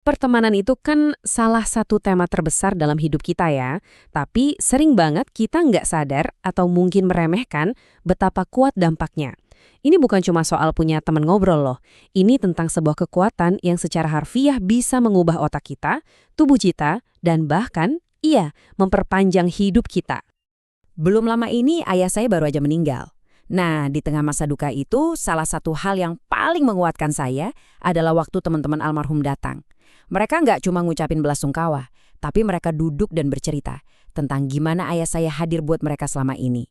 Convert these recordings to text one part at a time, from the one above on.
Pertemanan itu kan salah satu tema terbesar dalam hidup kita ya, tapi sering banget kita nggak sadar atau mungkin meremehkan betapa kuat dampaknya. Ini bukan cuma soal punya teman ngobrol loh, ini tentang sebuah kekuatan yang secara harfiah bisa mengubah otak kita, tubuh kita, dan bahkan, iya, memperpanjang hidup kita. Belum lama ini ayah saya baru aja meninggal. Nah, di tengah masa duka itu, salah satu hal yang paling menguatkan saya adalah waktu teman-teman almarhum datang. Mereka nggak cuma ngucapin belasungkawa, tapi mereka duduk dan bercerita tentang gimana ayah saya hadir buat mereka selama ini.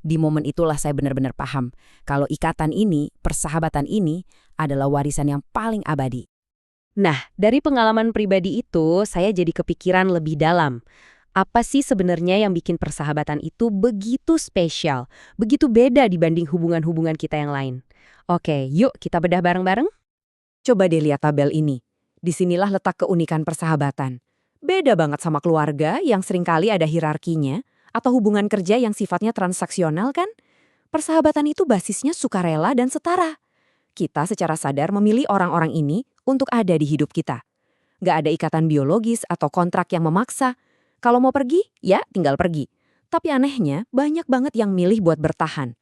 Di momen itulah saya benar-benar paham kalau ikatan ini, persahabatan ini, adalah warisan yang paling abadi. Nah, dari pengalaman pribadi itu, saya jadi kepikiran lebih dalam. Apa sih sebenarnya yang bikin persahabatan itu begitu spesial, begitu beda dibanding hubungan-hubungan kita yang lain? Oke, yuk kita bedah bareng-bareng. Coba deh lihat tabel ini. Disinilah letak keunikan persahabatan. Beda banget sama keluarga yang seringkali ada hierarkinya, atau hubungan kerja yang sifatnya transaksional kan? Persahabatan itu basisnya sukarela dan setara. Kita secara sadar memilih orang-orang ini untuk ada di hidup kita. Nggak ada ikatan biologis atau kontrak yang memaksa. Kalau mau pergi, ya tinggal pergi. Tapi anehnya, banyak banget yang milih buat bertahan.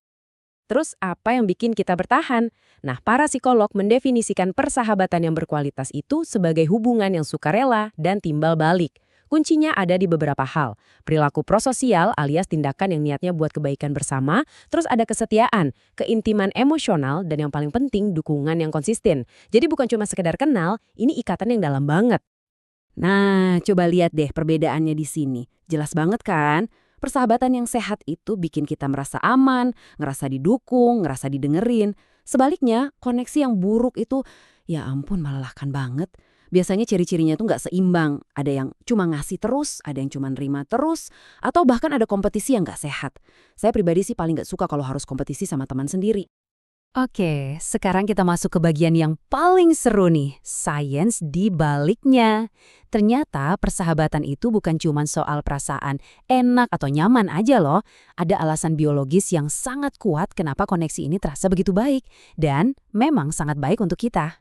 Terus apa yang bikin kita bertahan? Nah, para psikolog mendefinisikan persahabatan yang berkualitas itu sebagai hubungan yang sukarela dan timbal balik. Kuncinya ada di beberapa hal. Perilaku prososial alias tindakan yang niatnya buat kebaikan bersama, terus ada kesetiaan, keintiman emosional, dan yang paling penting dukungan yang konsisten. Jadi bukan cuma sekedar kenal, ini ikatan yang dalam banget. Nah, coba lihat deh perbedaannya di sini. Jelas banget kan? Persahabatan yang sehat itu bikin kita merasa aman, ngerasa didukung, ngerasa didengerin. Sebaliknya, koneksi yang buruk itu, ya ampun melelahkan banget. Biasanya ciri-cirinya tuh nggak seimbang. Ada yang cuma ngasih terus, ada yang cuma nerima terus, atau bahkan ada kompetisi yang nggak sehat. Saya pribadi sih paling nggak suka kalau harus kompetisi sama teman sendiri. Oke, sekarang kita masuk ke bagian yang paling seru nih, sains di baliknya. Ternyata persahabatan itu bukan cuma soal perasaan enak atau nyaman aja loh. Ada alasan biologis yang sangat kuat kenapa koneksi ini terasa begitu baik. Dan memang sangat baik untuk kita.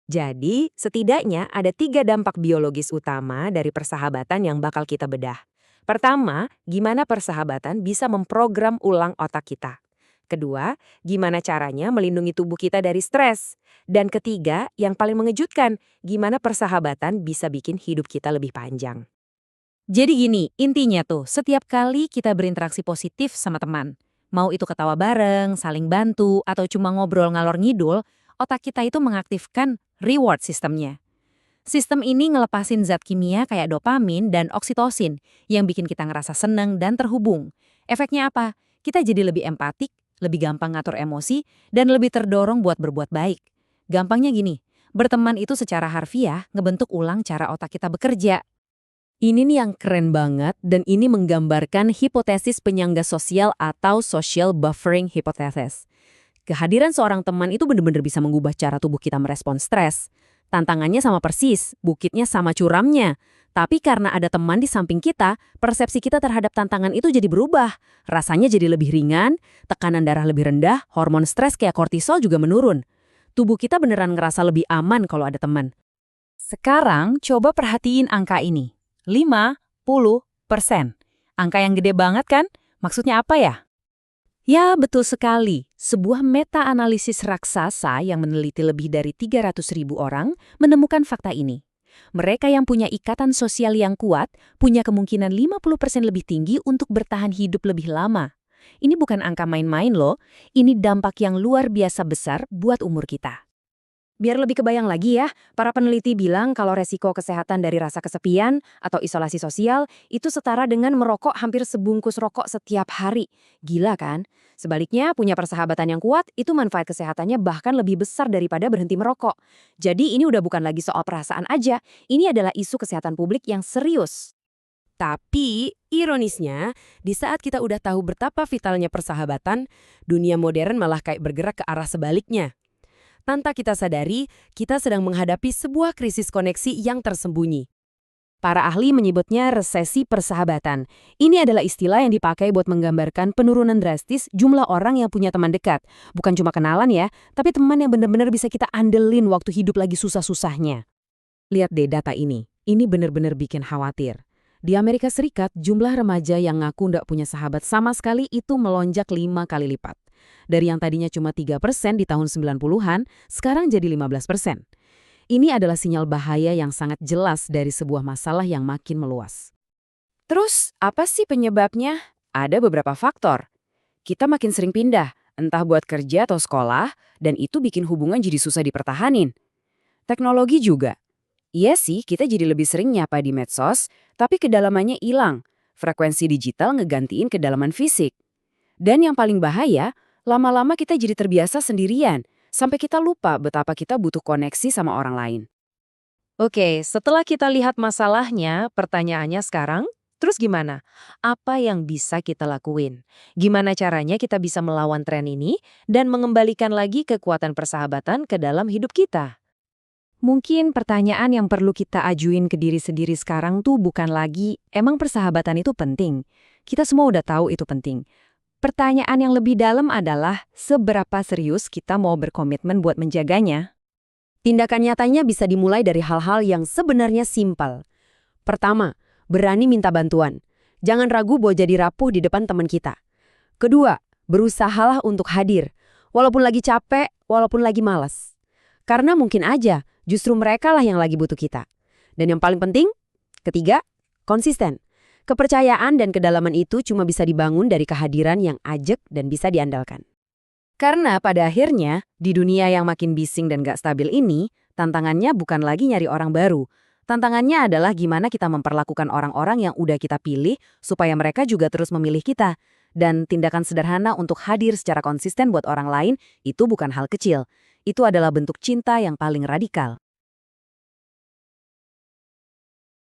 Jadi, setidaknya ada 3 dampak biologis utama dari persahabatan yang bakal kita bedah. Pertama, gimana persahabatan bisa memprogram ulang otak kita. Kedua, gimana caranya melindungi tubuh kita dari stres. Dan ketiga, yang paling mengejutkan, gimana persahabatan bisa bikin hidup kita lebih panjang. Jadi gini, intinya tuh, setiap kali kita berinteraksi positif sama teman, mau itu ketawa bareng, saling bantu, atau cuma ngobrol ngalor ngidul, otak kita itu mengaktifkan reward sistemnya. Sistem ini ngelepasin zat kimia kayak dopamin dan oksitosin yang bikin kita ngerasa seneng dan terhubung. Efeknya apa? Kita jadi lebih empatik, lebih gampang ngatur emosi, dan lebih terdorong buat berbuat baik. Gampangnya gini, berteman itu secara harfiah ngebentuk ulang cara otak kita bekerja. Ini nih yang keren banget dan ini menggambarkan hipotesis penyangga sosial atau social buffering hypothesis. Kehadiran seorang teman itu benar-benar bisa mengubah cara tubuh kita merespons stres. Tantangannya sama persis, bukitnya sama curamnya. Tapi karena ada teman di samping kita, persepsi kita terhadap tantangan itu jadi berubah. Rasanya jadi lebih ringan, tekanan darah lebih rendah, hormon stres kayak kortisol juga menurun. Tubuh kita beneran ngerasa lebih aman kalau ada teman. Sekarang coba perhatiin angka ini. 50%. Angka yang gede banget kan? Maksudnya apa ya? Ya, betul sekali. Sebuah meta-analisis raksasa yang meneliti lebih dari 300.000 orang menemukan fakta ini. Mereka yang punya ikatan sosial yang kuat punya kemungkinan 50% lebih tinggi untuk bertahan hidup lebih lama. Ini bukan angka main-main loh, ini dampak yang luar biasa besar buat umur kita. Biar lebih kebayang lagi ya, para peneliti bilang kalau resiko kesehatan dari rasa kesepian atau isolasi sosial itu setara dengan merokok hampir sebungkus rokok setiap hari. Gila kan? Sebaliknya, punya persahabatan yang kuat itu manfaat kesehatannya bahkan lebih besar daripada berhenti merokok. Jadi ini udah bukan lagi soal perasaan aja, ini adalah isu kesehatan publik yang serius. Tapi, ironisnya, di saat kita udah tahu betapa vitalnya persahabatan, dunia modern malah kayak bergerak ke arah sebaliknya. Tanpa kita sadari, kita sedang menghadapi sebuah krisis koneksi yang tersembunyi. Para ahli menyebutnya resesi persahabatan. Ini adalah istilah yang dipakai buat menggambarkan penurunan drastis jumlah orang yang punya teman dekat. Bukan cuma kenalan ya, tapi teman yang benar-benar bisa kita andelin waktu hidup lagi susah-susahnya. Lihat deh data ini benar-benar bikin khawatir. Di Amerika Serikat, jumlah remaja yang ngaku ndak punya sahabat sama sekali itu melonjak 5 kali lipat. Dari yang tadinya cuma 3% di tahun 90-an, sekarang jadi 15%. Ini adalah sinyal bahaya yang sangat jelas dari sebuah masalah yang makin meluas. Terus, apa sih penyebabnya? Ada beberapa faktor. Kita makin sering pindah, entah buat kerja atau sekolah, dan itu bikin hubungan jadi susah dipertahanin. Teknologi juga. Iya sih, kita jadi lebih sering nyapa di medsos, tapi kedalamannya hilang. Frekuensi digital ngegantiin kedalaman fisik. Dan yang paling bahaya, lama-lama kita jadi terbiasa sendirian, sampai kita lupa betapa kita butuh koneksi sama orang lain. Oke, setelah kita lihat masalahnya, pertanyaannya sekarang, terus gimana? Apa yang bisa kita lakuin? Gimana caranya kita bisa melawan tren ini dan mengembalikan lagi kekuatan persahabatan ke dalam hidup kita? Mungkin pertanyaan yang perlu kita ajuin ke diri sendiri sekarang tuh bukan lagi, emang persahabatan itu penting? Kita semua udah tahu itu penting. Pertanyaan yang lebih dalam adalah, seberapa serius kita mau berkomitmen buat menjaganya? Tindakan nyatanya bisa dimulai dari hal-hal yang sebenarnya simpel. Pertama, berani minta bantuan. Jangan ragu buat jadi rapuh di depan teman kita. Kedua, berusahalah untuk hadir, walaupun lagi capek, walaupun lagi malas. Karena mungkin aja, justru mereka lah yang lagi butuh kita. Dan yang paling penting, ketiga, konsisten. Kepercayaan dan kedalaman itu cuma bisa dibangun dari kehadiran yang ajak dan bisa diandalkan. Karena pada akhirnya, di dunia yang makin bising dan gak stabil ini, tantangannya bukan lagi nyari orang baru. Tantangannya adalah gimana kita memperlakukan orang-orang yang udah kita pilih supaya mereka juga terus memilih kita. Dan tindakan sederhana untuk hadir secara konsisten buat orang lain itu bukan hal kecil. Itu adalah bentuk cinta yang paling radikal.